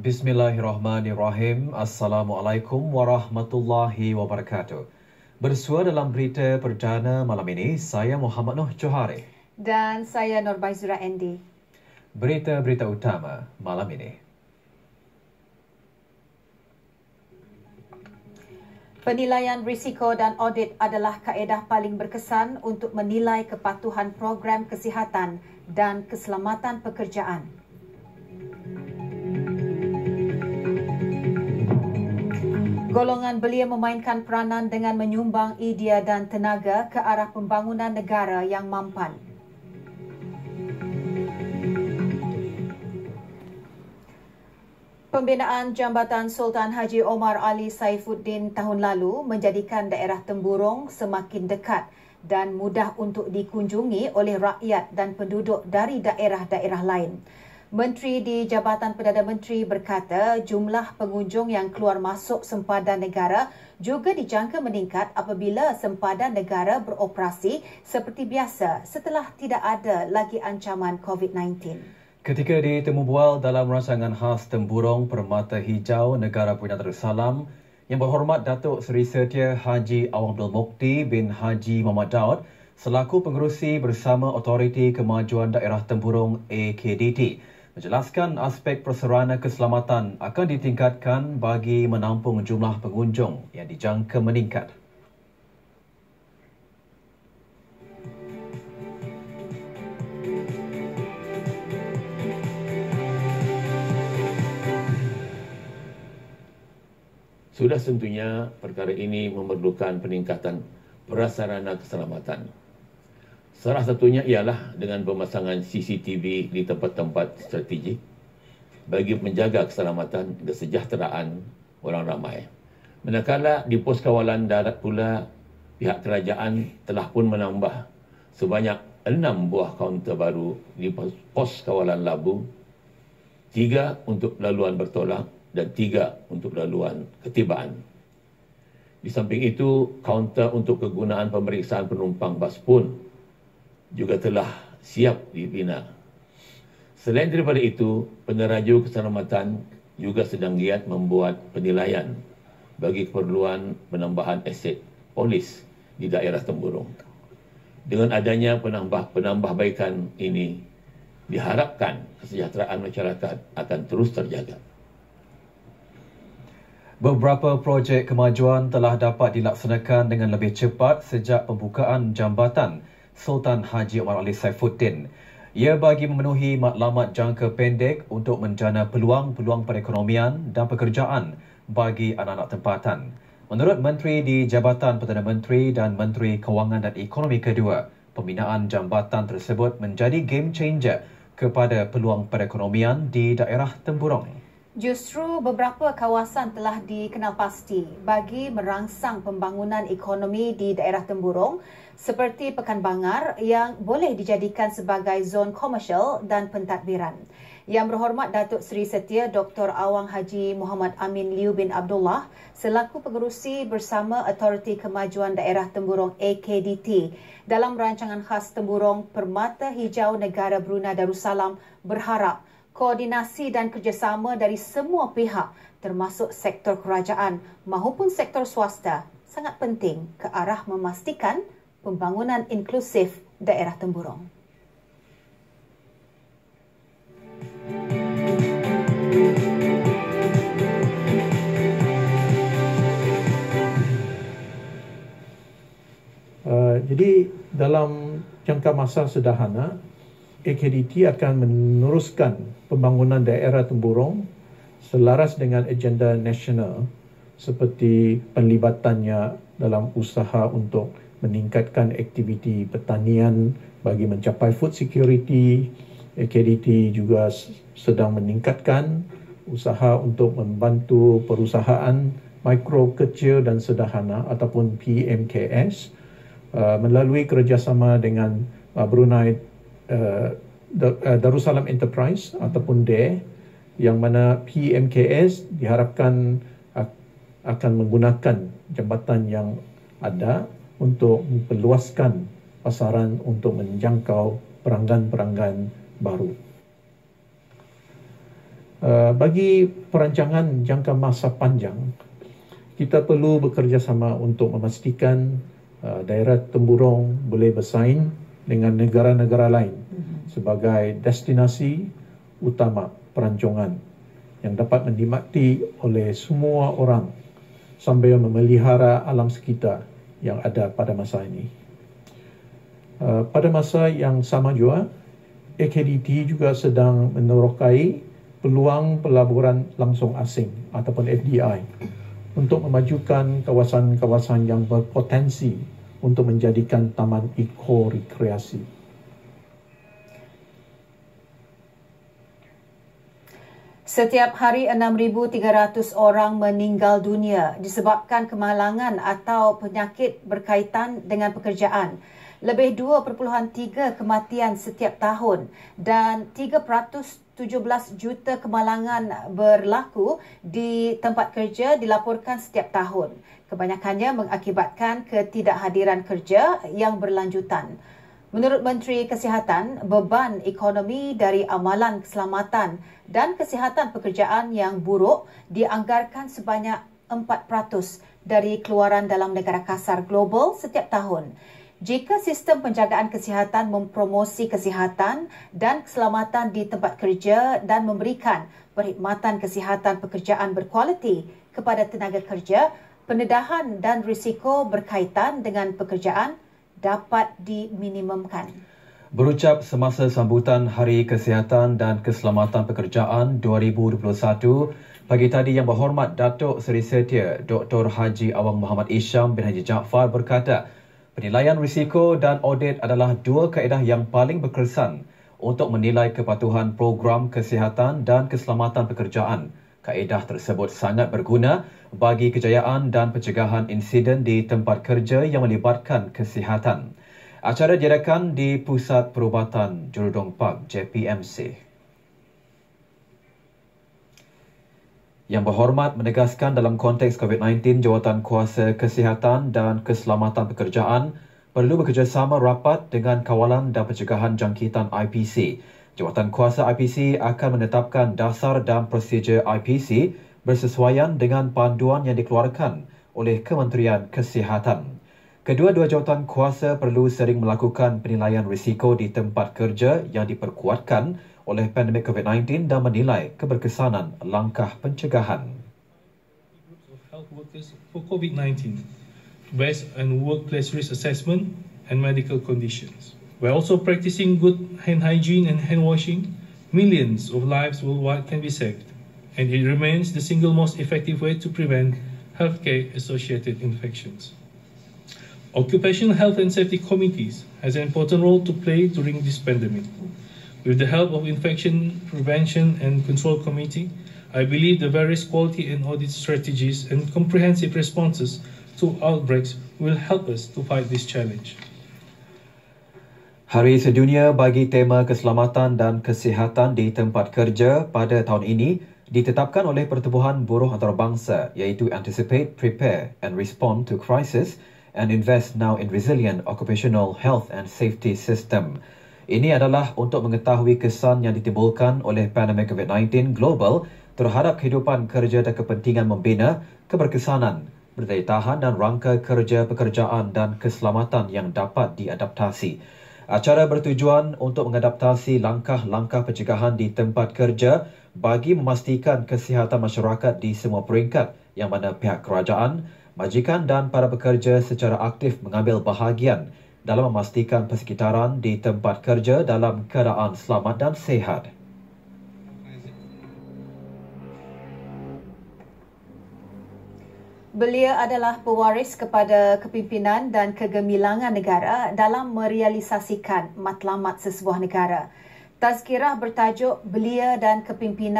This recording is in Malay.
Bismillahirrahmanirrahim. Assalamualaikum warahmatullahi wabarakatuh. Bersua dalam berita perdana malam ini, saya Muhammad Noh Johari. Dan saya Nurbaizura Andy. Berita-berita utama malam ini. Penilaian risiko dan audit adalah kaedah paling berkesan untuk menilai kepatuhan program kesihatan dan keselamatan pekerjaan. Golongan belia memainkan peranan dengan menyumbang idea dan tenaga ke arah pembangunan negara yang mampan. Pembinaan Jambatan Sultan Haji Omar Ali Saifuddin tahun lalu menjadikan daerah Temburong semakin dekat dan mudah untuk dikunjungi oleh rakyat dan penduduk dari daerah-daerah lain. Menteri di Jabatan Perdana Menteri berkata jumlah pengunjung yang keluar masuk sempadan negara juga dijangka meningkat apabila sempadan negara beroperasi seperti biasa setelah tidak ada lagi ancaman COVID-19. Ketika ditemu bual dalam rancangan khas Temburong Permata Hijau Negara Brunei Darussalam, Yang Berhormat Datuk Seri Setia Haji Awang Abdul Mukti bin Haji Muhammad Daud selaku pengerusi bersama Otoriti Kemajuan Daerah Temburong AKDT menjelaskan aspek prasarana keselamatan akan ditingkatkan bagi menampung jumlah pengunjung yang dijangka meningkat. Sudah tentunya perkara ini memerlukan peningkatan prasarana keselamatan. Salah satunya ialah dengan pemasangan CCTV di tempat-tempat strategik bagi menjaga keselamatan dan kesejahteraan orang ramai. Manakala di pos kawalan darat pula, pihak kerajaan telah pun menambah sebanyak 6 buah kaunter baru di pos kawalan Labu, 3 untuk laluan bertolak dan 3 untuk laluan ketibaan. Di samping itu, kaunter untuk kegunaan pemeriksaan penumpang bas pun juga telah siap dibina. Selain daripada itu, peneraju keselamatan juga sedang giat membuat penilaian bagi keperluan penambahan aset polis di daerah Temburong. Dengan adanya penambahbaikan ini, diharapkan kesejahteraan masyarakat akan terus terjaga. Beberapa projek kemajuan telah dapat dilaksanakan dengan lebih cepat sejak pembukaan jambatan Sultan Haji Omar Ali Saifuddin. Ia bagi memenuhi matlamat jangka pendek untuk menjana peluang-peluang perekonomian dan pekerjaan bagi anak-anak tempatan. Menurut Menteri di Jabatan Perdana Menteri dan Menteri Kewangan dan Ekonomi kedua, pembinaan jambatan tersebut menjadi game changer kepada peluang perekonomian di daerah Temburong. Justru beberapa kawasan telah dikenal pasti bagi merangsang pembangunan ekonomi di daerah Temburong seperti Pekan Bangar yang boleh dijadikan sebagai zon komersial dan pentadbiran. Yang Berhormat Datuk Seri Setia Dr. Awang Haji Muhammad Amin Liu bin Abdullah selaku pengerusi bersama Otoriti Kemajuan Daerah Temburong AKDT dalam rancangan khas Temburong Permata Hijau Negara Brunei Darussalam berharap koordinasi dan kerjasama dari semua pihak termasuk sektor kerajaan maupun sektor swasta sangat penting ke arah memastikan pembangunan inklusif daerah Temburong. Jadi dalam jangka masa sederhana, AKDT akan meneruskan pembangunan daerah Temburong selaras dengan agenda nasional seperti penlibatannya dalam usaha untuk meningkatkan aktiviti pertanian bagi mencapai food security. AKDT juga sedang meningkatkan usaha untuk membantu perusahaan mikro, kecil dan sederhana ataupun PMKS melalui kerjasama dengan Brunei Darussalam Enterprise ataupun DARE, yang mana PMKS diharapkan akan menggunakan jambatan yang ada untuk memperluaskan pasaran untuk menjangkau pelanggan-pelanggan baru. Bagi perancangan jangka masa panjang, kita perlu bekerjasama untuk memastikan daerah Temburong boleh bersaing dengan negara-negara lain sebagai destinasi utama perancangan yang dapat dinikmati oleh semua orang sambil memelihara alam sekitar yang ada pada masa ini. Pada masa yang sama juga, AKDT juga sedang menerokai peluang pelaburan langsung asing ataupun FDI untuk memajukan kawasan-kawasan yang berpotensi untuk menjadikan taman eko-rekreasi. Setiap hari 6,300 orang meninggal dunia disebabkan kemalangan atau penyakit berkaitan dengan pekerjaan. Lebih 2.3 kematian setiap tahun dan 317 juta kemalangan berlaku di tempat kerja dilaporkan setiap tahun. Kebanyakannya mengakibatkan ketidakhadiran kerja yang berlanjutan. Menurut Menteri Kesihatan, beban ekonomi dari amalan keselamatan dan kesihatan pekerjaan yang buruk dianggarkan sebanyak 4% dari keluaran dalam negara kasar global setiap tahun. Jika sistem penjagaan kesihatan mempromosi kesihatan dan keselamatan di tempat kerja dan memberikan perkhidmatan kesihatan pekerjaan berkualiti kepada tenaga kerja, pendedahan dan risiko berkaitan dengan pekerjaan dapat diminimumkan. Berucap semasa sambutan Hari Kesihatan dan Keselamatan Pekerjaan 2021, pagi tadi Yang Berhormat Datuk Seri Setia Dr. Haji Awang Muhammad Isham bin Haji Jaafar berkata, penilaian risiko dan audit adalah dua kaedah yang paling berkesan untuk menilai kepatuhan program kesihatan dan keselamatan pekerjaan. Kaedah tersebut sangat berguna bagi kejayaan dan pencegahan insiden di tempat kerja yang melibatkan kesihatan. Acara diadakan di Pusat Perubatan Jurudong Park JPMC. Yang Berhormat menegaskan dalam konteks COVID-19, Jawatan Kuasa Kesihatan dan Keselamatan Pekerjaan perlu bekerjasama rapat dengan Kawalan dan Pencegahan Jangkitan IPC. Jawatan Kuasa IPC akan menetapkan dasar dan prosedur IPC bersesuaian dengan panduan yang dikeluarkan oleh Kementerian Kesihatan. Kedua-dua jawatan kuasa perlu sering melakukan penilaian risiko di tempat kerja yang diperkuatkan oleh pandemik COVID-19 dan menilai keberkesanan langkah pencegahan. Health workers for COVID-19 based on workplace risk assessment and medical conditions. We're also practicing good hand hygiene and hand washing. Millions of lives worldwide can be saved, and it remains the single most effective way to prevent healthcare-associated infections. Occupational health and safety committees has an important role to play during this pandemic. With the help of Infection Prevention and Control Committee, I believe the various quality and audit strategies and comprehensive responses to outbreaks will help us to fight this challenge. Hari Sedunia bagi tema keselamatan dan kesihatan di tempat kerja pada tahun ini ditetapkan oleh Pertubuhan Buruh Antarabangsa iaitu Anticipate, Prepare and Respond to Crisis and Invest Now in Resilient Occupational Health and Safety System. Ini adalah untuk mengetahui kesan yang ditimbulkan oleh pandemik COVID-19 global terhadap kehidupan kerja dan kepentingan membina keberkesanan, berdaya tahan dan rangka kerja pekerjaan dan keselamatan yang dapat diadaptasi. Acara bertujuan untuk mengadaptasi langkah-langkah pencegahan di tempat kerja bagi memastikan kesihatan masyarakat di semua peringkat yang mana pihak kerajaan, majikan dan para pekerja secara aktif mengambil bahagian dalam memastikan persekitaran di tempat kerja dalam keadaan selamat dan sihat. Belia adalah pewaris kepada kepimpinan dan kegemilangan negara dalam merealisasikan matlamat sesebuah negara. Tazkirah bertajuk Belia dan Kepimpinan